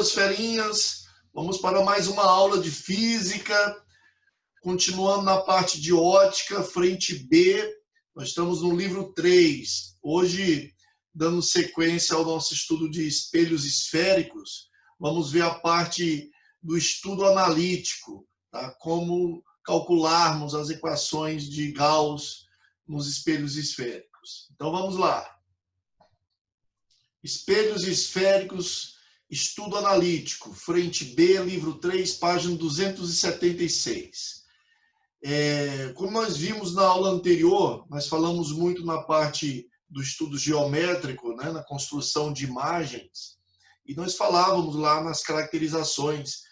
meus ferinhas, vamos para mais uma aula de física, continuando na parte de ótica, frente B, nós estamos no livro 3. Hoje, dando sequência ao nosso estudo de espelhos esféricos, vamos ver a parte do estudo analítico, tá? Como calcularmos as equações de Gauss nos espelhos esféricos. Então vamos lá. Espelhos esféricos, estudo analítico, frente B, livro 3, página 276. Como nós vimos na aula anterior, nós falamos muito na parte do estudo geométrico, né, na construção de imagens, e nós falávamos lá nas caracterizações.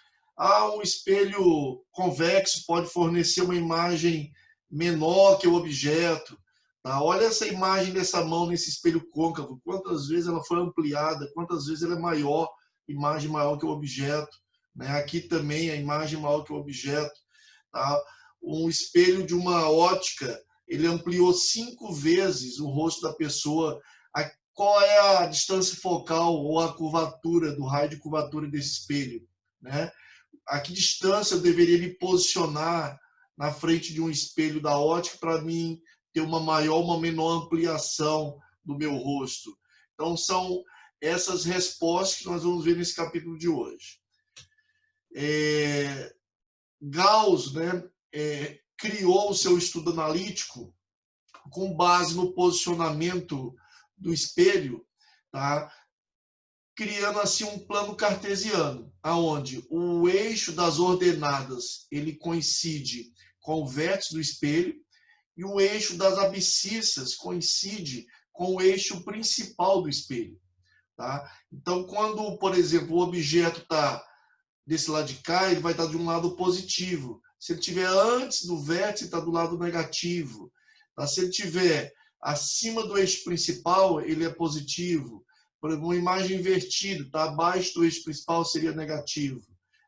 Um espelho convexo pode fornecer uma imagem menor que o objeto. Tá? Olha essa imagem dessa mão nesse espelho côncavo, quantas vezes ela foi ampliada, quantas vezes ela é maior, imagem maior que o objeto. Né? Aqui também a imagem maior que o objeto. Tá? Um espelho de uma ótica, ele ampliou 5 vezes o rosto da pessoa. Qual é a distância focal ou a curvatura, do raio de curvatura desse espelho? Né? A que distância eu deveria me posicionar na frente de um espelho da ótica para mim ter uma maior ou uma menor ampliação do meu rosto? Então, são essas respostas que nós vamos ver nesse capítulo de hoje. Gauss, né, criou o seu estudo analítico com base no posicionamento do espelho, tá? Criando assim um plano cartesiano, aonde o eixo das ordenadas ele coincide com o vértice do espelho e o eixo das abscissas coincide com o eixo principal do espelho. Tá? Então, quando, por exemplo, o objeto está desse lado de cá, ele vai estar de um lado positivo. Se ele estiver antes do vértice, está do lado negativo. Tá? Se ele estiver acima do eixo principal, ele é positivo. Por exemplo, uma imagem invertida, tá? Abaixo do eixo principal seria negativo.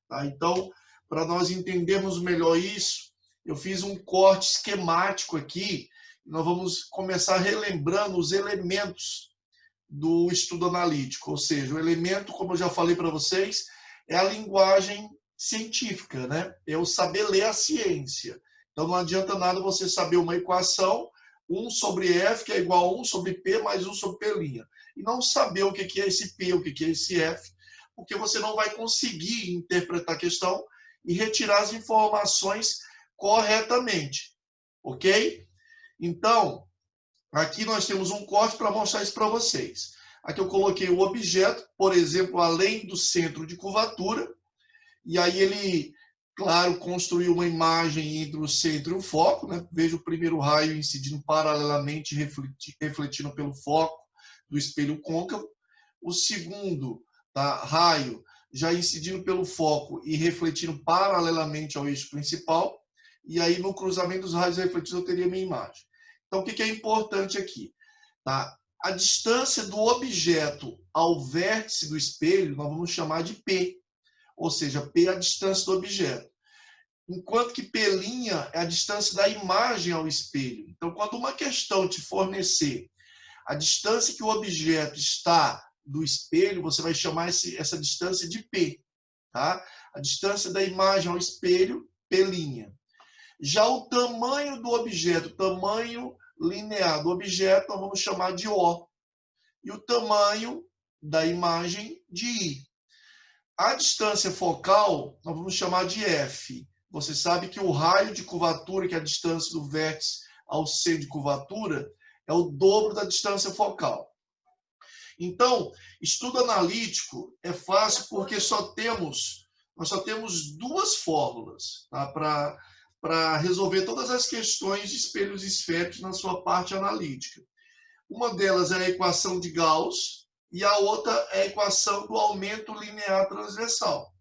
Tá? Então, para nós entendermos melhor isso, eu fiz um corte esquemático aqui. Nós vamos começar relembrando os elementos do estudo analítico. Ou seja, o elemento, como eu já falei para vocês, é a linguagem científica, né? É o saber ler a ciência. Então, não adianta nada você saber uma equação, 1 sobre F, que é igual a 1 sobre P mais 1 sobre P', e não saber o que é esse P, o que é esse F, porque você não vai conseguir interpretar a questão e retirar as informações corretamente, ok? Então, aqui nós temos um corte para mostrar isso para vocês. Aqui eu coloquei o objeto, por exemplo, além do centro de curvatura, e aí ele, claro, construiu uma imagem entre o centro e o foco, né? Veja o primeiro raio incidindo paralelamente, refletindo pelo foco do espelho côncavo. O segundo, tá, raio já incidindo pelo foco e refletindo paralelamente ao eixo principal. E aí, no cruzamento dos raios refletidos, eu teria minha imagem. Então, o que é importante aqui? Tá? A distância do objeto ao vértice do espelho, nós vamos chamar de P. Ou seja, P é a distância do objeto. Enquanto que P' é a distância da imagem ao espelho. Então, quando uma questão te fornecer a distância que o objeto está do espelho, você vai chamar essa distância de P. Tá? A distância da imagem ao espelho, P'. Já o tamanho do objeto, o tamanho linear do objeto, nós vamos chamar de O. E o tamanho da imagem de I. A distância focal, nós vamos chamar de F. Você sabe que o raio de curvatura, que é a distância do vértice ao centro de curvatura, é o dobro da distância focal. Então, estudo analítico é fácil porque nós só temos 2 fórmulas, tá, para resolver todas as questões de espelhos esféricos na sua parte analítica. Uma delas é a equação de Gauss e a outra é a equação do aumento linear transversal.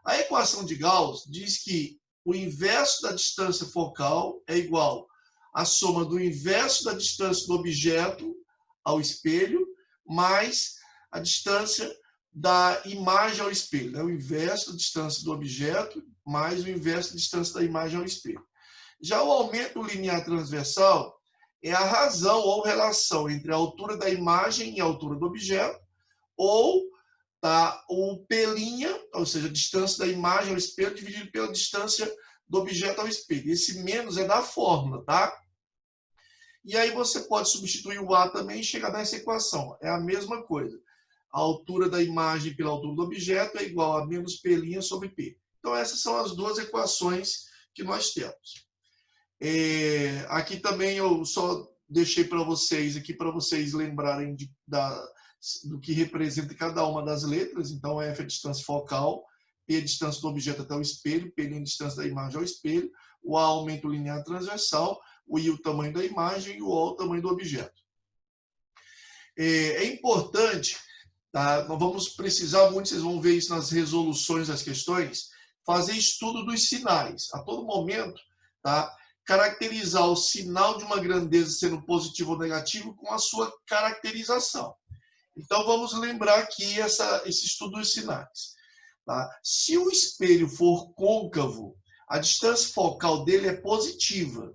A equação de Gauss diz que o inverso da distância focal é igual à soma do inverso da distância do objeto ao espelho mais a distância da imagem ao espelho. Né? O inverso da distância do objeto mais o inverso da distância da imagem ao espelho. Já o aumento linear transversal é a razão ou relação entre a altura da imagem e a altura do objeto, ou tá? O P', ou seja, a distância da imagem ao espelho dividido pela distância do objeto ao espelho. Esse menos é da fórmula, tá? E aí você pode substituir o A também e chegar nessa equação. É a mesma coisa. A altura da imagem pela altura do objeto é igual a menos P' sobre P. Então essas são as duas equações que nós temos. Aqui também eu só deixei para vocês lembrarem do que representa cada uma das letras. Então, F é a distância focal, P é a distância do objeto até o espelho, P é a distância da imagem ao espelho, o A aumento linear transversal, o I o tamanho da imagem e o O o tamanho do objeto. É importante, tá? Nós vamos precisar muito, vocês vão ver isso nas resoluções das questões, fazer estudo dos sinais. A todo momento, tá? Caracterizar o sinal de uma grandeza sendo positivo ou negativo com a sua caracterização. Então, vamos lembrar aqui esse estudo dos sinais. Tá? Se o espelho for côncavo, a distância focal dele é positiva.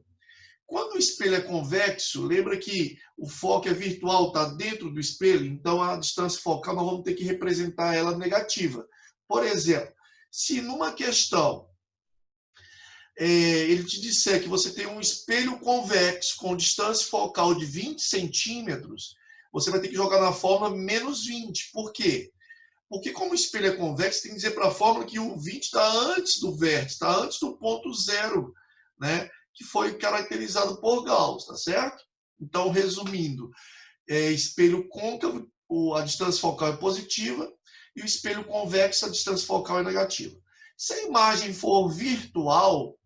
Quando o espelho é convexo, lembra que o foco é virtual, está dentro do espelho, então a distância focal nós vamos ter que representar ela negativa. Por exemplo, se numa questão ele te disser que você tem um espelho convexo com distância focal de 20 centímetros, você vai ter que jogar na fórmula menos 20. Por quê? Porque como o espelho é convexo, tem que dizer para a fórmula que o 20 está antes do vértice, está antes do ponto zero, né? Que foi caracterizado por Gauss, tá certo? Então, resumindo, espelho côncavo, a distância focal é positiva, e o espelho convexo, a distância focal é negativa. Se a imagem for virtual,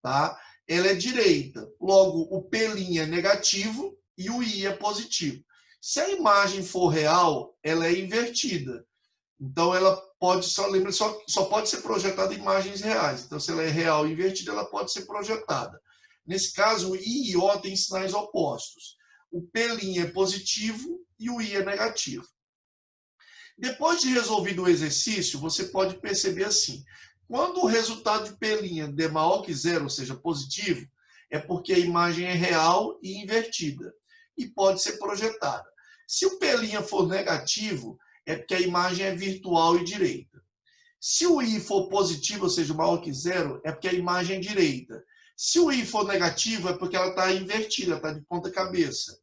tá? Ela é direita. Logo, o P' é negativo e o I é positivo. Se a imagem for real, ela é invertida. Então, ela pode, só pode ser projetada em imagens reais. Então, se ela é real e invertida, ela pode ser projetada. Nesse caso, o I e O têm sinais opostos. O P' é positivo e o I é negativo. Depois de resolvido o exercício, você pode perceber assim: quando o resultado de P' der maior que zero, ou seja, positivo, é porque a imagem é real e invertida e pode ser projetada. Se o P' for negativo, é porque a imagem é virtual e direita. Se o I for positivo, ou seja, maior que zero, é porque a imagem é direita. Se o I for negativo, é porque ela está invertida, está de ponta cabeça.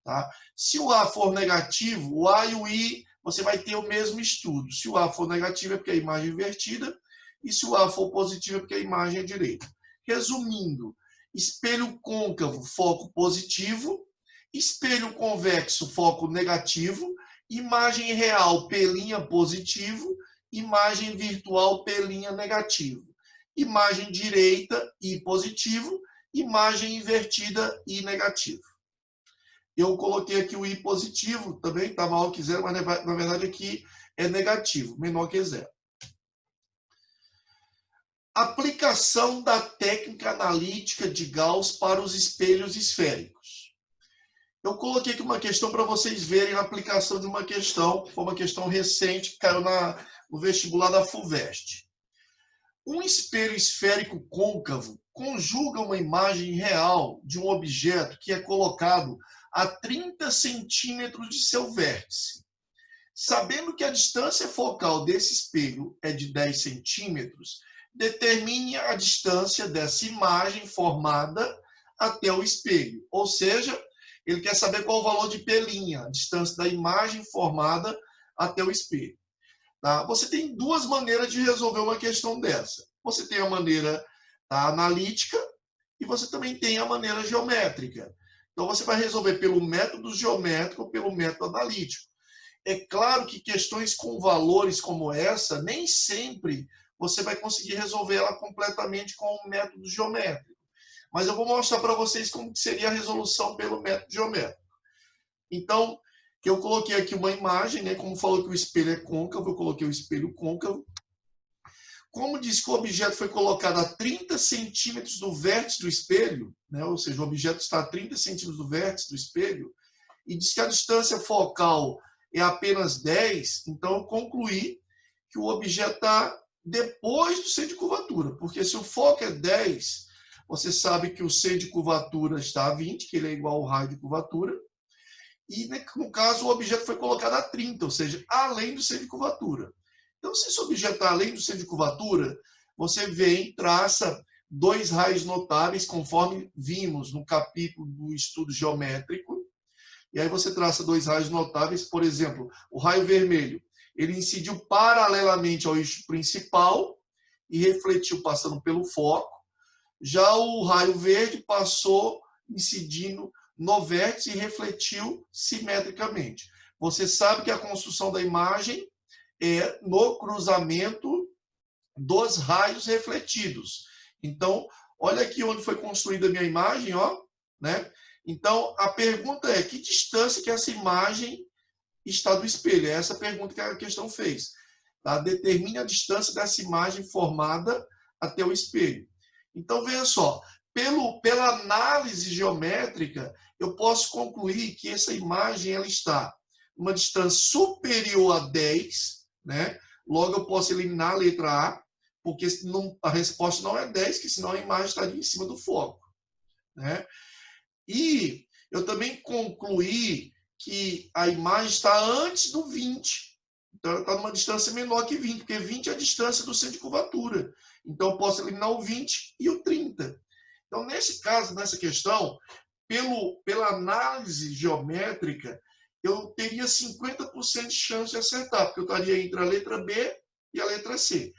Tá? Se o A for negativo, o A e o I, você vai ter o mesmo estudo. Se o A for negativo, é porque a imagem é invertida. E se o A for positivo, é porque a imagem é direita. Resumindo, espelho côncavo, foco positivo. Espelho convexo, foco negativo. Imagem real, P' positivo. Imagem virtual, P' negativo. Imagem direita, I positivo. Imagem invertida, I negativo. Eu coloquei aqui o I positivo, também está maior que zero, mas na verdade aqui é negativo, menor que zero. Aplicação da técnica analítica de Gauss para os espelhos esféricos. Eu coloquei aqui uma questão para vocês verem a aplicação de uma questão, que foi uma questão recente, que caiu no vestibular da FUVEST. Um espelho esférico côncavo conjuga uma imagem real de um objeto que é colocado a 30 centímetros de seu vértice. Sabendo que a distância focal desse espelho é de 10 centímetros, determine a distância dessa imagem formada até o espelho. Ou seja, ele quer saber qual o valor de P', a distância da imagem formada até o espelho. Tá? Você tem duas maneiras de resolver uma questão dessa. Você tem a maneira analítica e você também tem a maneira geométrica. Então, você vai resolver pelo método geométrico ou pelo método analítico. É claro que questões com valores como essa, nem sempre você vai conseguir resolver ela completamente com o método geométrico. Mas eu vou mostrar para vocês como seria a resolução pelo método geométrico. Então, eu coloquei aqui uma imagem, né? Como falou que o espelho é côncavo, eu coloquei o espelho côncavo. Como diz que o objeto foi colocado a 30 centímetros do vértice do espelho, né? Ou seja, o objeto está a 30 centímetros do vértice do espelho, e diz que a distância focal é apenas 10, então eu concluí que o objeto está depois do centro de curvatura, porque se o foco é 10, você sabe que o centro de curvatura está a 20, que ele é igual ao raio de curvatura, e no caso o objeto foi colocado a 30, ou seja, além do centro de curvatura. Então, se esse objeto está além do centro de curvatura, você vem, traça dois raios notáveis, conforme vimos no capítulo do estudo geométrico. E aí você traça dois raios notáveis, por exemplo, o raio vermelho, ele incidiu paralelamente ao eixo principal e refletiu passando pelo foco. Já o raio verde passou incidindo no vértice e refletiu simetricamente. Você sabe que a construção da imagem é no cruzamento dos raios refletidos. Então, olha aqui onde foi construída a minha imagem, ó, né? Então, a pergunta é, que distância que essa imagem está do espelho? É essa a pergunta que a questão fez. Tá? Determine a distância dessa imagem formada até o espelho. Então, veja só, pela análise geométrica, eu posso concluir que essa imagem ela está uma distância superior a 10, né? Logo, eu posso eliminar a letra A, porque a resposta não é 10, que senão a imagem estaria em cima do foco, né? E eu também concluí que a imagem está antes do 20. Então, ela está numa distância menor que 20, porque 20 é a distância do centro de curvatura. Então, eu posso eliminar o 20 e o 30. Então, nesse caso, nessa questão, pela análise geométrica, eu teria 50% de chance de acertar, porque eu estaria entre a letra B e a letra C.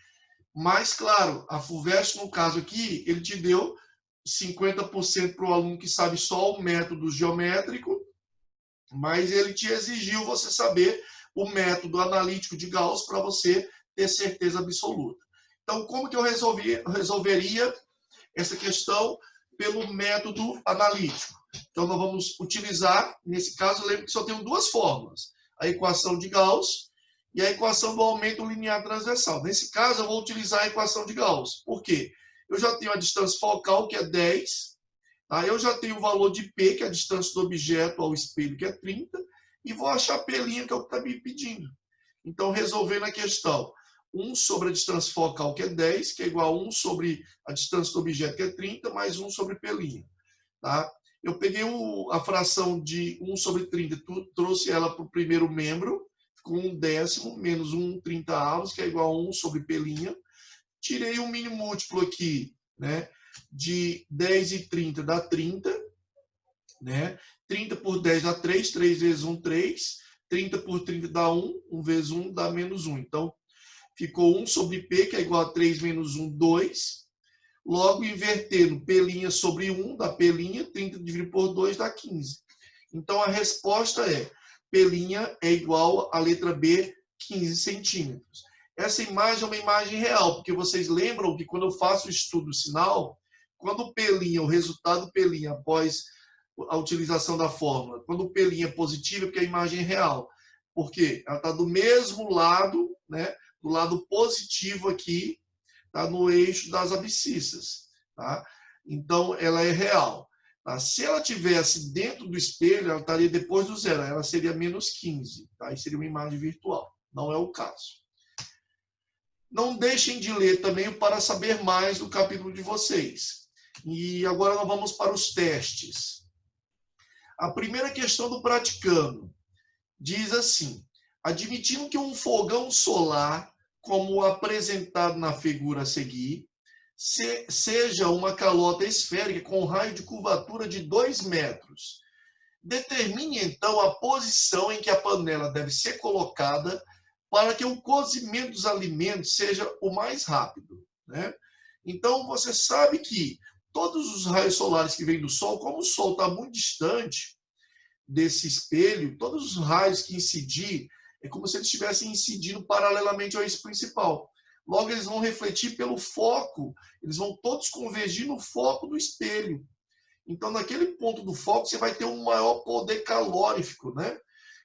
Mas, claro, a FUVEST, no caso aqui, ele te deu 50% para o aluno que sabe só o método geométrico, mas ele te exigiu você saber o método analítico de Gauss para você ter certeza absoluta. Então, como que eu resolveria essa questão? Pelo método analítico. Então, nós vamos utilizar, nesse caso, lembra que só tem duas fórmulas. A equação de Gauss e a equação do aumento linear transversal. Nesse caso, eu vou utilizar a equação de Gauss. Por quê? Eu já tenho a distância focal, que é 10. Tá? Eu já tenho o valor de P, que é a distância do objeto ao espelho, que é 30. E vou achar P', que é o que está me pedindo. Então, resolvendo a questão, 1 sobre a distância focal, que é 10, que é igual a 1 sobre a distância do objeto, que é 30, mais 1 sobre P'. Tá? Eu peguei a fração de 1 sobre 30, trouxe ela para o primeiro membro, ficou 1/10 menos 1/30, que é igual a 1 sobre P'. Tirei um mínimo múltiplo aqui, né? De 10 e 30 dá 30, né? 30 por 10 dá 3, 3 vezes 1, 3. 30 por 30 dá 1, 1 vezes 1 dá menos 1. Então, ficou 1 sobre P, que é igual a 3 menos 1, 2. Logo, invertendo P' sobre 1 dá P', 30 dividido por 2 dá 15. Então, a resposta é P' é igual à letra B, 15 centímetros. Essa imagem é uma imagem real, porque vocês lembram que quando eu faço o estudo sinal, quando o P', o resultado P' após a utilização da fórmula, quando o P' é positivo, é porque a imagem é real. Por quê? Ela está do mesmo lado, né, do lado positivo aqui, tá, no eixo das abscissas. Tá? Então, ela é real. Tá? Se ela tivesse dentro do espelho, ela estaria depois do zero, ela seria menos 15. Tá? E seria uma imagem virtual. Não é o caso. Não deixem de ler também para saber mais do capítulo de vocês. E agora nós vamos para os testes. A primeira questão do praticando diz assim: admitindo que um fogão solar, como apresentado na figura a seguir, seja uma calota esférica com raio de curvatura de 2 metros. Determine, então, a posição em que a panela deve ser colocada para que o cozimento dos alimentos seja o mais rápido, né? Então, você sabe que todos os raios solares que vêm do Sol, como o Sol está muito distante desse espelho, todos os raios que incidir, é como se eles estivessem incidindo paralelamente ao eixo principal. Logo, eles vão refletir pelo foco, eles vão todos convergir no foco do espelho. Então, naquele ponto do foco, você vai ter um maior poder calorífico, né?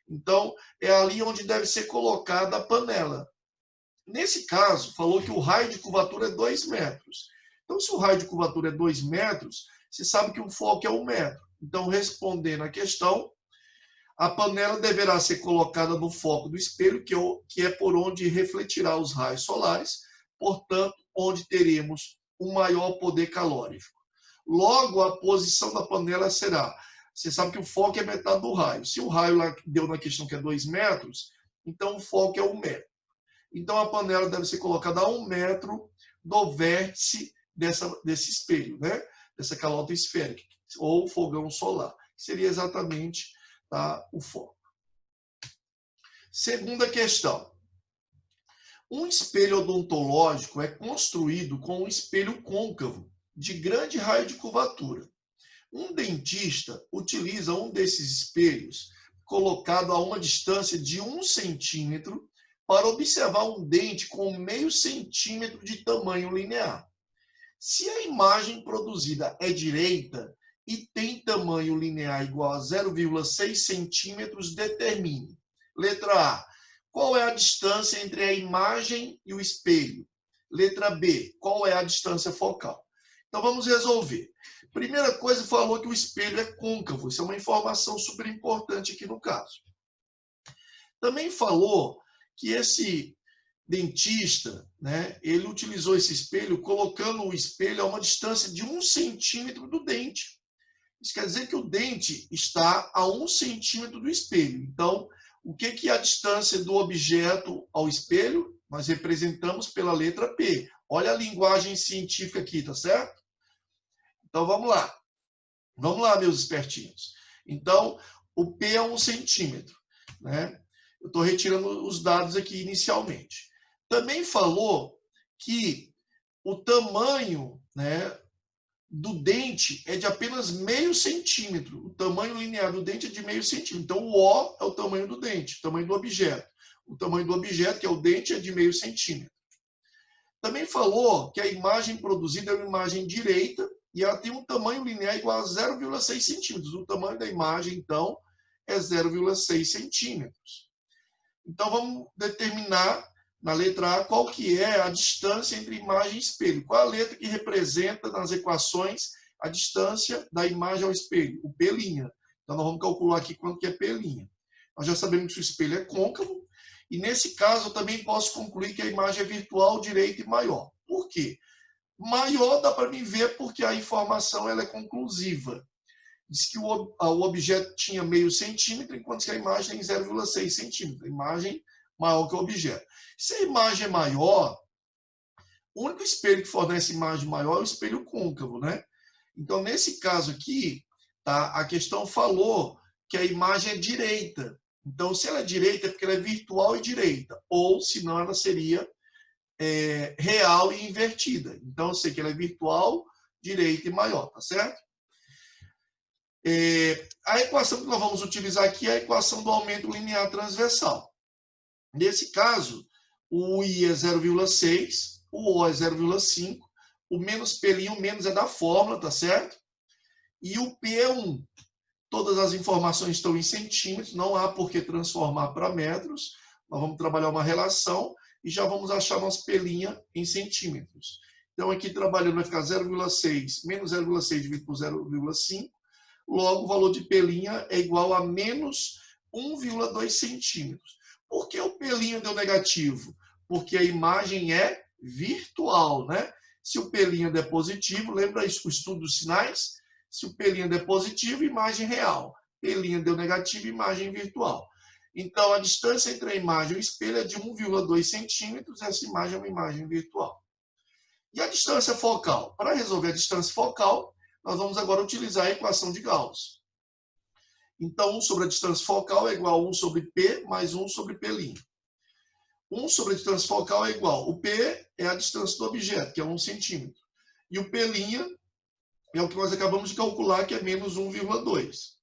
Então, é ali onde deve ser colocada a panela. Nesse caso, falou que o raio de curvatura é 2 metros. Então, se o raio de curvatura é 2 metros, você sabe que o foco é 1 metro. Então, respondendo à questão, a panela deverá ser colocada no foco do espelho, que é por onde refletirá os raios solares, portanto, onde teremos um maior poder calorífico. Logo, a posição da panela será Você sabe que o foco é metade do raio. Se o raio lá deu na questão que é 2 metros, então o foco é 1 metro. Então a panela deve ser colocada a 1 metro do vértice desse espelho, né? Dessa calota esférica, ou fogão solar, que seria exatamente, tá, o foco. Segunda questão. Um espelho odontológico é construído com um espelho côncavo, de grande raio de curvatura. Um dentista utiliza um desses espelhos colocado a uma distância de 1 centímetro para observar um dente com meio centímetro de tamanho linear. Se a imagem produzida é direita e tem tamanho linear igual a 0,6 centímetros, determine. Letra A. Qual é a distância entre a imagem e o espelho? Letra B. Qual é a distância focal? Então vamos resolver. Primeira coisa, falou que o espelho é côncavo. Isso é uma informação super importante aqui no caso. Também falou que esse dentista, né, ele utilizou esse espelho colocando o espelho a uma distância de 1 centímetro do dente. Isso quer dizer que o dente está a 1 centímetro do espelho. Então, o que é a distância do objeto ao espelho? Nós representamos pela letra P. Olha a linguagem científica aqui, tá certo? Então, vamos lá. Vamos lá, meus espertinhos. Então, o P é 1 centímetro, né? Eu estou retirando os dados aqui inicialmente. Também falou que o tamanho, né, do dente é de apenas meio centímetro. O tamanho linear do dente é de meio centímetro. Então, o O é o tamanho do dente, o tamanho do objeto. O tamanho do objeto, que é o dente, é de meio centímetro. Também falou que a imagem produzida é uma imagem direita e ela tem um tamanho linear igual a 0,6 centímetros. O tamanho da imagem, então, é 0,6 centímetros. Então, vamos determinar na letra A qual que é a distância entre imagem e espelho. Qual a letra que representa nas equações a distância da imagem ao espelho? O P'. Então, nós vamos calcular aqui quanto que é P'. Nós já sabemos que o espelho é côncavo. E, nesse caso, eu também posso concluir que a imagem é virtual, direita e maior. Por quê? Maior dá para me ver porque a informação ela é conclusiva. Diz que o objeto tinha meio centímetro, enquanto que a imagem tem 0,6 centímetros. A imagem maior que o objeto. Se a imagem é maior, o único espelho que fornece imagem maior é o espelho côncavo, né? Então, nesse caso aqui, tá, a questão falou que a imagem é direita. Então, se ela é direita, é porque ela é virtual e direita. Ou, senão, ela seria real e invertida. Então, eu sei que ela é virtual, direita e maior, tá certo? A equação que nós vamos utilizar aqui é a equação do aumento linear transversal. Nesse caso, o I é 0,6, o O é 0,5, o menos P', o menos é da fórmula, tá certo? E o P é 1. Todas as informações estão em centímetros, não há por que transformar para metros. Nós vamos trabalhar uma relação e já vamos achar nosso P' em centímetros. Então, aqui trabalhando vai ficar 0,6 menos 0,6 dividido por 0,5. Logo, o valor de P' é igual a menos 1,2 centímetros. Por que o P' deu negativo? Porque a imagem é virtual, né? Se o P' der positivo, lembra isso, o estudo dos sinais? Se o P' der positivo, imagem real. P' deu negativo, imagem virtual. Então, a distância entre a imagem e o espelho é de 1,2 centímetros. Essa imagem é uma imagem virtual. E a distância focal? Para resolver a distância focal, nós vamos agora utilizar a equação de Gauss. Então, 1 sobre a distância focal é igual a 1 sobre P mais 1 sobre P'. 1 sobre a distância focal é igual. O P é a distância do objeto, que é 1 centímetro. E o P' é o que nós acabamos de calcular, que é menos 1,2.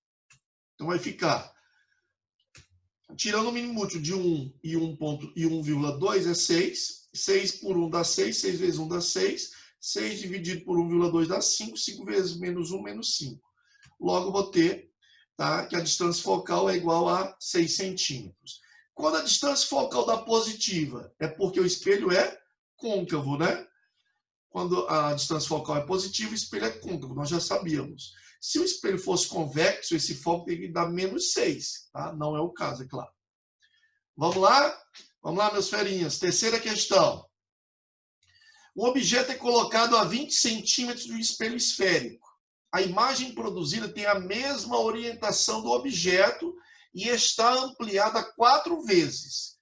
Então, vai ficar... Tirando o mínimo múltiplo de 1 e 1,2 é 6. 6 por 1 dá 6. 6 vezes 1 dá 6. 6 dividido por 1,2 dá 5. 5 vezes menos 1, menos 5. Logo, vou ter, tá, que a distância focal é igual a 6 centímetros. Quando a distância focal dá positiva, é porque o espelho é côncavo, né? Quando a distância focal é positiva, o espelho é côncavo. Nós já sabíamos. Se o espelho fosse convexo, esse foco teria que dar menos 6. Tá? Não é o caso, é claro. Vamos lá? Vamos lá, meus ferinhas. Terceira questão. Um objeto é colocado a 20 centímetros do espelho esférico. a imagem produzida tem a mesma orientação do objeto e está ampliada 4 vezes.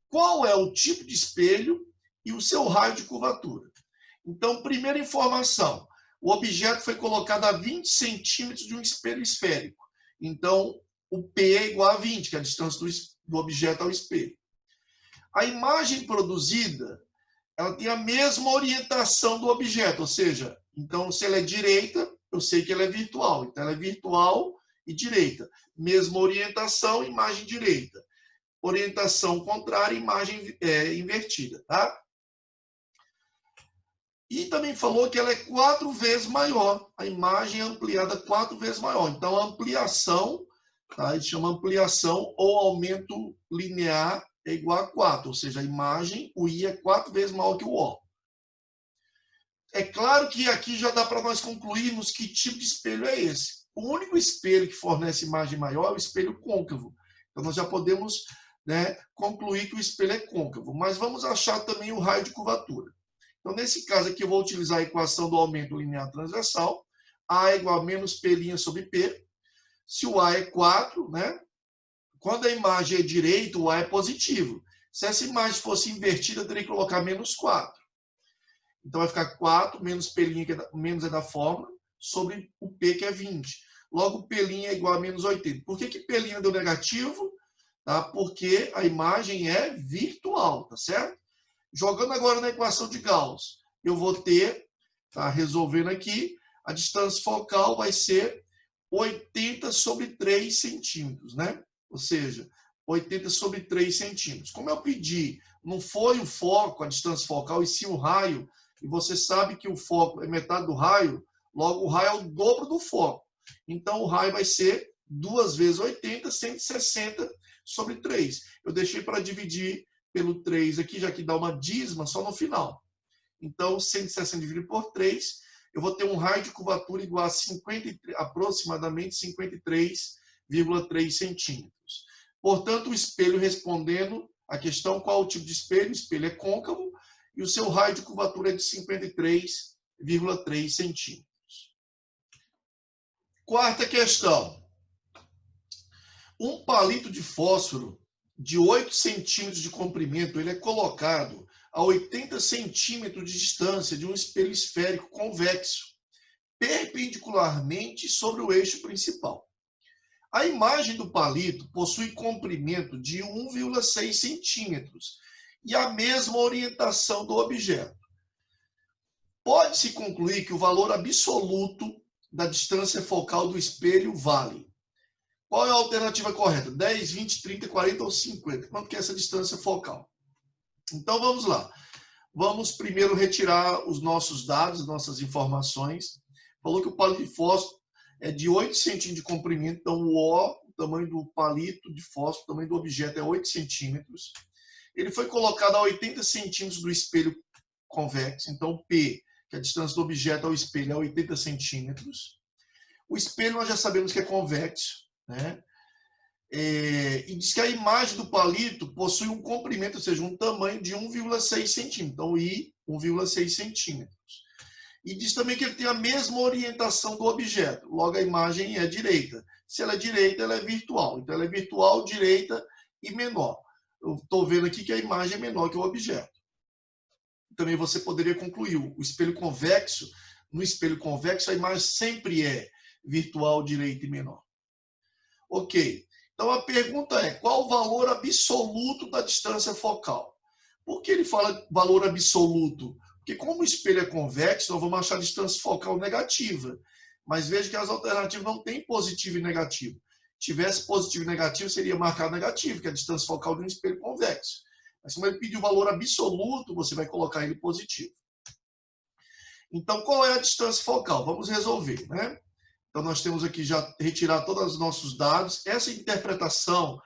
Qual é o tipo de espelho e o seu raio de curvatura? Então, primeira informação, o objeto foi colocado a 20 centímetros de um espelho esférico. Então, o P é igual a 20, que é a distância do objeto ao espelho. A imagem produzida, ela tem a mesma orientação do objeto, ou seja, então, se ela é direita, eu sei que ela é virtual. Então, ela é virtual e direita. Mesma orientação, imagem direita. Orientação contrária, imagem invertida, tá? E também falou que ela é 4 vezes maior. A imagem é ampliada 4 vezes maior. Então, a ampliação, tá? A gente chama ampliação ou aumento linear é igual a 4. Ou seja, a imagem, o I é 4 vezes maior que o O. É claro que aqui já dá para nós concluirmos que tipo de espelho é esse. O único espelho que fornece imagem maior é o espelho côncavo. Então, nós já podemos, né, concluir que o espelho é côncavo. Mas vamos achar também o raio de curvatura. Então, nesse caso aqui, eu vou utilizar a equação do aumento linear transversal. A é igual a menos P' sobre P. Se o A é 4, né? Quando a imagem é direita, o A é positivo. Se essa imagem fosse invertida, eu teria que colocar menos 4. Então, vai ficar 4 menos P', que menos é da fórmula, sobre o P, que é 20. Logo, P' é igual a menos 80. Por que P' deu negativo? Tá? Porque a imagem é virtual, tá certo? Jogando agora na equação de Gauss, eu vou ter, tá, resolvendo aqui, a distância focal vai ser 80 sobre 3 centímetros, né? Ou seja, 80 sobre 3 centímetros. Como eu pedi, não foi o foco, a distância focal, e sim o raio, e você sabe que o foco é metade do raio, logo o raio é o dobro do foco. Então, o raio vai ser 2 vezes 80, 160 sobre 3. Eu deixei para dividir pelo 3 aqui, já que dá uma dízima só no final. Então, 160 dividido por 3, eu vou ter um raio de curvatura igual a aproximadamente 53,3 centímetros. Portanto, o espelho, respondendo a questão qual o tipo de espelho, o espelho é côncavo e o seu raio de curvatura é de 53,3 centímetros. Quarta questão. Um palito de fósforo de 8 centímetros de comprimento, ele é colocado a 80 centímetros de distância de um espelho esférico convexo, perpendicularmente sobre o eixo principal. A imagem do palito possui comprimento de 1,6 centímetros e a mesma orientação do objeto. Pode-se concluir que o valor absoluto da distância focal do espelho vale. Qual é a alternativa correta? 10, 20, 30, 40 ou 50? Quanto que é essa distância focal? Então, vamos lá. Vamos primeiro retirar os nossos dados, nossas informações. Falou que o palito de fósforo é de 8 centímetros de comprimento, então o tamanho do palito de fósforo, o tamanho do objeto é 8 centímetros. Ele foi colocado a 80 centímetros do espelho convexo, então P, que é a distância do objeto ao espelho, é 80 centímetros. O espelho nós já sabemos que é convexo, né? E diz que a imagem do palito possui um comprimento, ou seja, um tamanho de 1,6 centímetros. Então, I, 1,6 centímetros. E diz também que ele tem a mesma orientação do objeto. Logo, a imagem é direita. Se ela é direita, ela é virtual. Então, ela é virtual, direita e menor. Eu estou vendo aqui que a imagem é menor que o objeto. Também você poderia concluir o espelho convexo. No espelho convexo, a imagem sempre é virtual, direita e menor. Ok. Então, a pergunta é, qual o valor absoluto da distância focal? Por que ele fala valor absoluto? Porque como o espelho é convexo, nós vamos achar a distância focal negativa. Mas veja que as alternativas não têm positivo e negativo. Se tivesse positivo e negativo, seria marcado negativo, que é a distância focal de um espelho convexo. Mas como ele pediu o valor absoluto, você vai colocar ele positivo. Então, qual é a distância focal? Vamos resolver, né? Então, nós temos aqui já retirar todos os nossos dados. Essa interpretação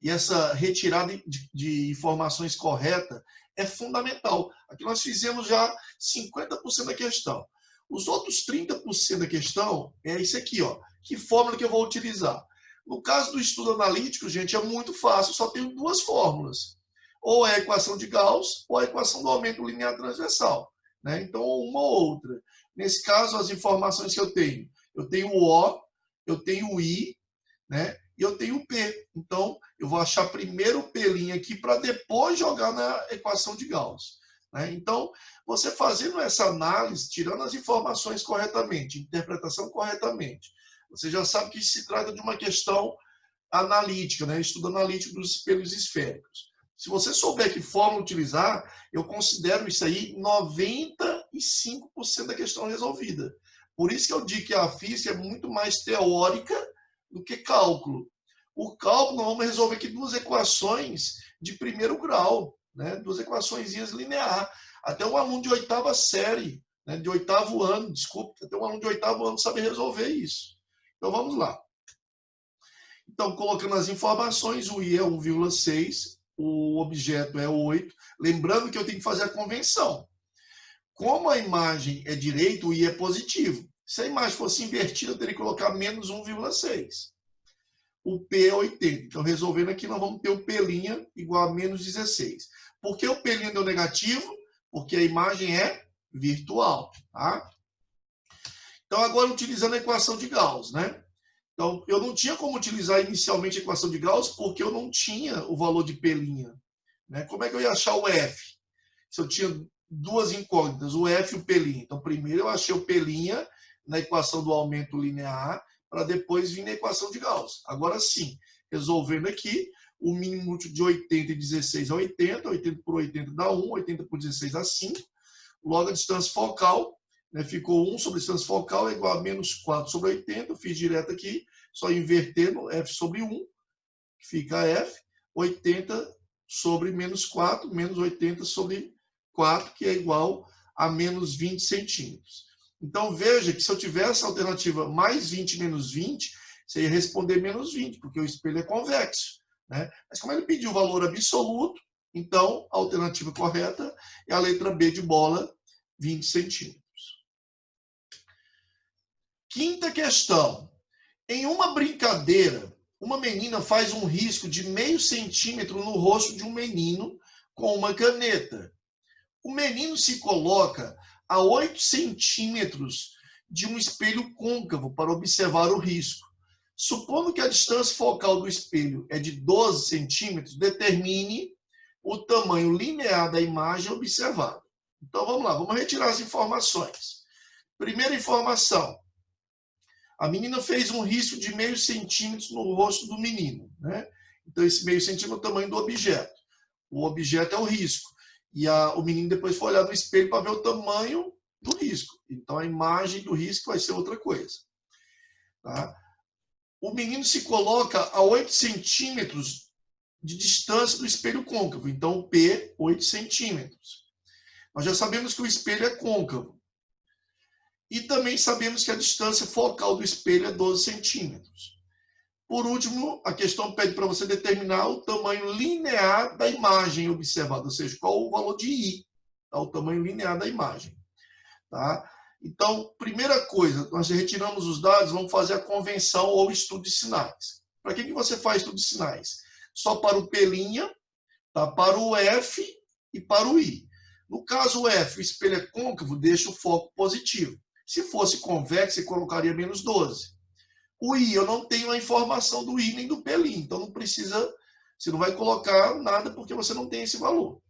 e essa retirada de informações correta é fundamental. Aqui nós fizemos já 50% da questão. Os outros 30% da questão é isso aqui, ó. Que fórmula que eu vou utilizar? No caso do estudo analítico, gente, é muito fácil. Só tenho 2 fórmulas. Ou é a equação de Gauss ou a equação do aumento linear transversal, né? Então, uma ou outra. Nesse caso, as informações que eu tenho Eu tenho o O, eu tenho o I, né? E eu tenho o P. Então, eu vou achar primeiro o P' aqui para depois jogar na equação de Gauss. Né? Então, você fazendo essa análise, tirando as informações corretamente, interpretação corretamente, você já sabe que se trata de uma questão analítica, né? Estudo analítico dos espelhos esféricos. Se você souber que fórmula utilizar, eu considero isso aí 95% da questão resolvida. Por isso que eu digo que a física é muito mais teórica do que cálculo. O cálculo, nós vamos resolver aqui duas equações de primeiro grau, né? Duas equações lineares. Até um aluno de oitava série, né? De oitavo ano, desculpa, até um aluno de oitavo ano sabe resolver isso. Então vamos lá. Então, colocando as informações, o I é 1,6, o objeto é 8. Lembrando que eu tenho que fazer a convenção. Como a imagem é direita, o I é positivo. Se a imagem fosse invertida, eu teria que colocar menos 1,6. O P é 80. Então, resolvendo aqui, nós vamos ter o P' igual a menos 16. Por que o P' deu negativo? Porque a imagem é virtual. Tá? Então, agora, utilizando a equação de Gauss, né? Então, eu não tinha como utilizar inicialmente a equação de Gauss porque eu não tinha o valor de P'. Né? Como é que eu ia achar o F? Se eu tinha duas incógnitas, o F e o P'. Então, primeiro eu achei o P' na equação do aumento linear, para depois vir na equação de Gauss. Agora sim, resolvendo aqui, o mínimo múltiplo de 80 e 16 é 80, 80 por 80 dá 1, 80 por 16 dá 5. Logo, a distância focal, né, ficou 1 sobre a distância focal é igual a menos 4 sobre 80, eu fiz direto aqui, só invertendo F sobre 1, que fica F, 80 sobre menos 4, menos 80 sobre 4, que é igual a menos 20 centímetros. Então, veja que se eu tivesse a alternativa mais 20 menos 20, você ia responder menos 20, porque o espelho é convexo. Né? Mas como ele pediu o valor absoluto, então a alternativa correta é a letra B de bola, 20 centímetros. Quinta questão. Em uma brincadeira, uma menina faz um risco de meio centímetro no rosto de um menino com uma caneta. O menino se coloca a 8 centímetros de um espelho côncavo para observar o risco. Supondo que a distância focal do espelho é de 12 centímetros, determine o tamanho linear da imagem observada. Então vamos lá, vamos retirar as informações. Primeira informação. A menina fez um risco de meio centímetro no rosto do menino. Né? Então esse meio centímetro é o tamanho do objeto. O objeto é o risco. E o menino depois foi olhar no espelho para ver o tamanho do risco. Então, a imagem do risco vai ser outra coisa. Tá? O menino se coloca a 8 centímetros de distância do espelho côncavo. Então, o P, 8 centímetros. Nós já sabemos que o espelho é côncavo. E também sabemos que a distância focal do espelho é 12 centímetros. Por último, a questão pede para você determinar o tamanho linear da imagem observada, ou seja, qual o valor de I, tá? O tamanho linear da imagem. Tá? Então, primeira coisa, nós retiramos os dados, vamos fazer a convenção ou estudo de sinais. Para que você faz estudo de sinais? Só para o P', tá? Para o F e para o I. No caso o F, o espelho é côncavo, deixa o foco positivo. Se fosse convexo, você colocaria menos 12. O I, eu não tenho a informação do I nem do P', então não precisa, você não vai colocar nada porque você não tem esse valor.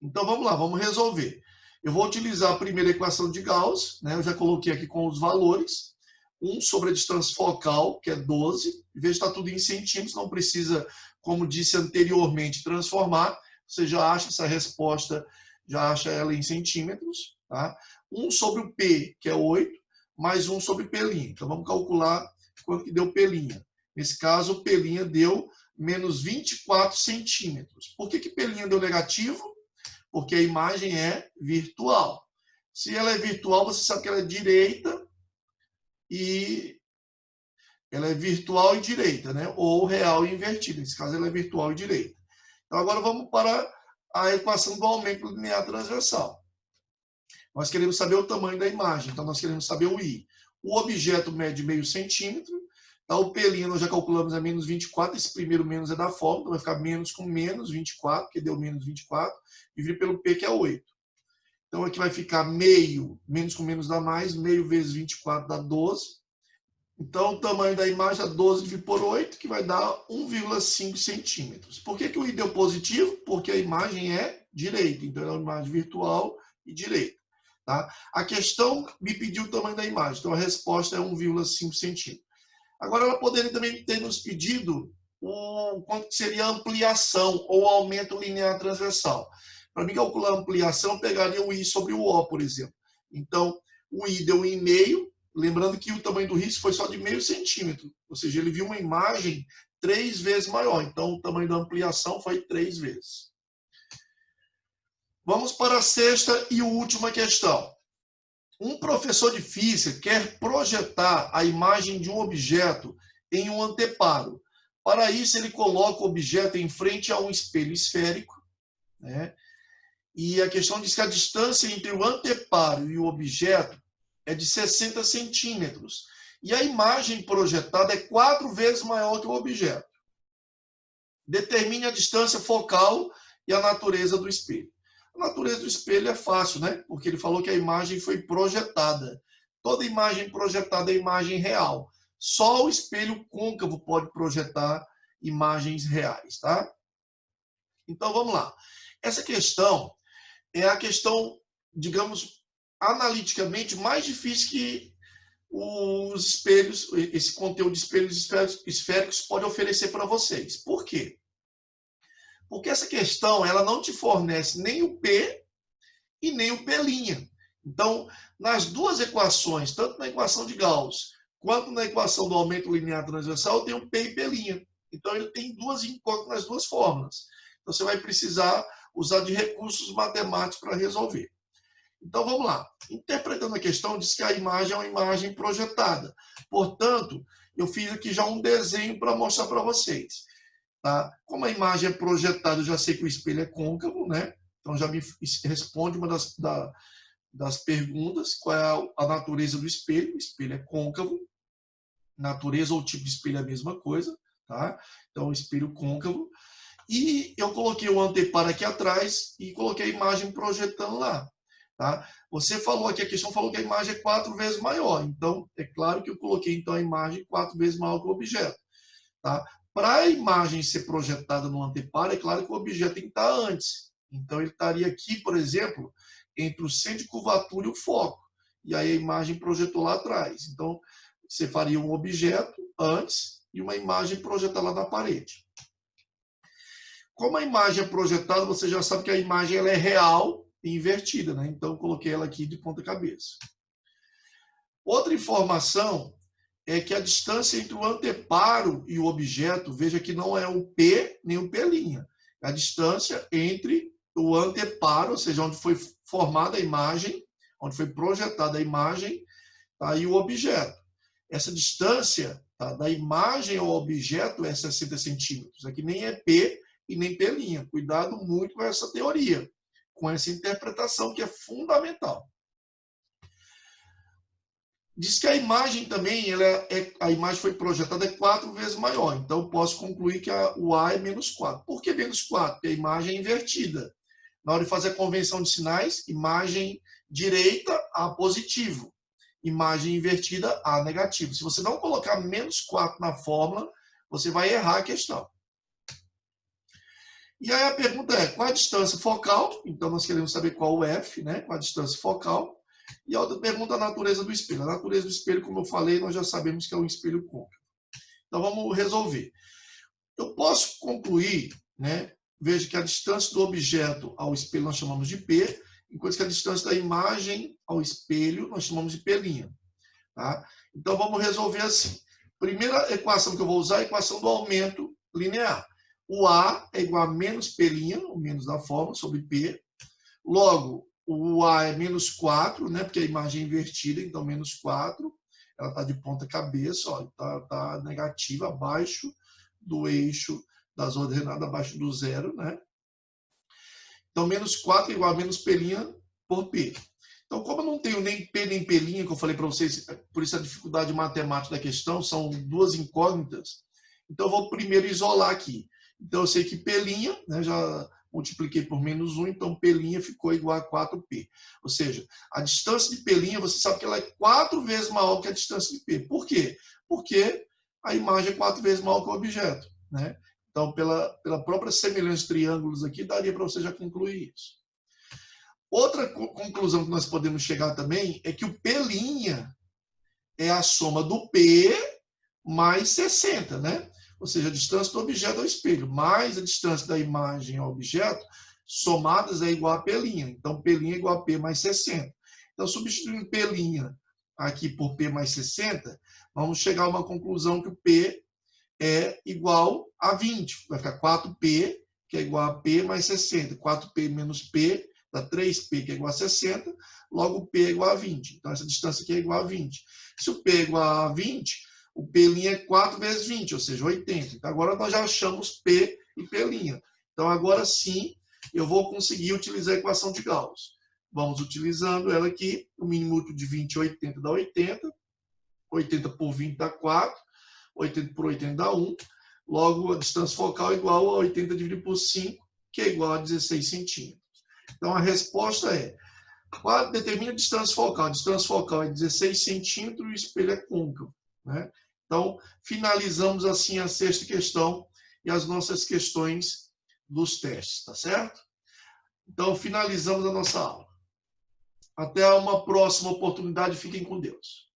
Então vamos lá, vamos resolver. Eu vou utilizar a primeira equação de Gauss, né? Eu já coloquei aqui com os valores. 1 sobre a distância focal, que é 12. Em vez de estar tudo em centímetros, não precisa, como disse anteriormente, transformar. Você já acha essa resposta, já acha ela em centímetros. Tá? 1 sobre o P, que é 8. Mais 1 sobre P'. Então, vamos calcular quanto que deu P'. Nesse caso, o P' deu menos 24 centímetros. Por que P' deu negativo? Porque a imagem é virtual. Se ela é virtual, você sabe que ela é direita e... ela é virtual e direita, né? Ou real e invertida. Nesse caso, ela é virtual e direita. Então, agora vamos para a equação do aumento linear transversal. Nós queremos saber o tamanho da imagem, então nós queremos saber o I. O objeto mede meio centímetro, tá? O P' nós já calculamos é menos 24, esse primeiro menos é da fórmula, então vai ficar menos com menos 24, que deu menos 24, dividido pelo P, que é 8. Então, aqui vai ficar meio, menos com menos dá mais, meio vezes 24 dá 12. Então, o tamanho da imagem é 12 dividido por 8, que vai dar 1,5 centímetros. Por que o I deu positivo? Porque a imagem é direita, então é uma imagem virtual e direita. Tá? A questão me pediu o tamanho da imagem, então a resposta é 1,5 centímetros. Agora, ela poderia também ter nos pedido quanto seria a ampliação ou aumento linear transversal. Para mim calcular a ampliação, eu pegaria o I sobre o O, por exemplo. Então, o I deu 1,5, lembrando que o tamanho do risco foi só de meio centímetro, ou seja, ele viu uma imagem 3 vezes maior, então o tamanho da ampliação foi 3 vezes. Vamos para a sexta e última questão. Um professor de física quer projetar a imagem de um objeto em um anteparo. Para isso, ele coloca o objeto em frente a um espelho esférico, né? E a questão diz que a distância entre o anteparo e o objeto é de 60 centímetros. E a imagem projetada é 4 vezes maior que o objeto. Determine a distância focal e a natureza do espelho. A natureza do espelho é fácil, né? Porque ele falou que a imagem foi projetada. Toda imagem projetada é imagem real. Só o espelho côncavo pode projetar imagens reais, tá? Então, vamos lá. Essa questão é a questão, digamos, analiticamente mais difícil que os espelhos, esse conteúdo de espelhos esféricos pode oferecer para vocês. Por quê? Porque essa questão ela não te fornece nem o P e nem o P'. Então, nas duas equações, tanto na equação de Gauss quanto na equação do aumento linear transversal, tem o P e P'. Então, ele tem duas incógnitas nas duas fórmulas. Então, você vai precisar usar de recursos matemáticos para resolver. Então, vamos lá. Interpretando a questão, diz que a imagem é uma imagem projetada. Portanto, eu fiz aqui já um desenho para mostrar para vocês. Tá? Como a imagem é projetada, eu já sei que o espelho é côncavo, né? Então, já me responde uma das perguntas. Qual é a natureza do espelho? O espelho é côncavo. Natureza ou tipo de espelho é a mesma coisa. Tá? Então, o espelho côncavo. E eu coloquei o anteparo aqui atrás e coloquei a imagem projetando lá. Tá? Você falou aqui, a questão falou que a imagem é 4 vezes maior. Então, é claro que eu coloquei então, a imagem 4 vezes maior que o objeto. Tá? Para a imagem ser projetada no anteparo, é claro que o objeto tem que estar antes. Então, ele estaria aqui, por exemplo, entre o centro de curvatura e o foco. E aí a imagem projetou lá atrás. Então, você faria um objeto antes e uma imagem projetada lá na parede. Como a imagem é projetada, você já sabe que a imagem ela é real e invertida, né? Então, eu coloquei ela aqui de ponta cabeça. Outra informação é que a distância entre o anteparo e o objeto, veja que não é o P nem o P'. É a distância entre o anteparo, ou seja, onde foi formada a imagem, onde foi projetada a imagem, tá? E o objeto. Essa distância, tá, da imagem ao objeto é 60 centímetros. Aqui nem é P e nem P'. Cuidado muito com essa teoria, com essa interpretação que é fundamental. Diz que a imagem também, a imagem foi projetada 4 vezes maior. Então, eu posso concluir que o A é menos 4. Por que menos 4? Porque a imagem é invertida. Na hora de fazer a convenção de sinais, imagem direita, A positivo. Imagem invertida, A negativo. Se você não colocar menos 4 na fórmula, você vai errar a questão. E aí a pergunta é, qual a distância focal? Então, nós queremos saber qual o F, né? Qual a distância focal? E a outra pergunta é a natureza do espelho. A natureza do espelho, como eu falei, nós já sabemos que é um espelho côncavo. Então, vamos resolver. Eu posso concluir, né? Veja que a distância do objeto ao espelho nós chamamos de P, enquanto que a distância da imagem ao espelho nós chamamos de P'. Tá? Então, vamos resolver assim. Primeira equação que eu vou usar é a equação do aumento linear. O A é igual a menos P', o menos da fórmula, sobre P. Logo, o A é menos 4, né? Porque a imagem é invertida, então menos 4. Ela está de ponta cabeça, está negativa, abaixo do eixo das ordenadas, abaixo do zero, né? Então, menos 4 é igual a menos P' por P. Então, como eu não tenho nem P nem P', que eu falei para vocês, por isso a dificuldade matemática da questão, são duas incógnitas, então eu vou primeiro isolar aqui. Então, eu sei que P', né, já multipliquei por menos 1, então P' ficou igual a 4P. Ou seja, a distância de P', você sabe que ela é 4 vezes maior que a distância de P. Por quê? Porque a imagem é 4 vezes maior que o objeto, né? Então, pela própria semelhança de triângulos aqui, daria para você já concluir isso. Outra conclusão que nós podemos chegar também é que o P' é a soma do P mais 60, né? Ou seja, a distância do objeto ao espelho, mais a distância da imagem ao objeto, somadas é igual a P'. Então, P' é igual a P mais 60. Então, substituindo P' aqui por P mais 60, vamos chegar a uma conclusão que o P é igual a 20. Vai ficar 4P, que é igual a P mais 60. 4P menos P dá 3P, que é igual a 60. Logo, P é igual a 20. Então, essa distância aqui é igual a 20. Se o P é igual a 20, o P' é 4 vezes 20, ou seja, 80. Então, agora nós já achamos P e P'. Então, agora sim, eu vou conseguir utilizar a equação de Gauss. Vamos utilizando ela aqui. O mínimo útil de 20 e 80 dá 80. 80 por 20 dá 4. 80 por 80 dá 1. Logo, a distância focal é igual a 80 dividido por 5, que é igual a 16 centímetros. Então, a resposta é: qual determina a distância focal? A distância focal é 16 centímetros e o espelho é côncavo, né? Então, finalizamos assim a sexta questão e as nossas questões dos testes, tá certo? Então, finalizamos a nossa aula. Até uma próxima oportunidade. Fiquem com Deus.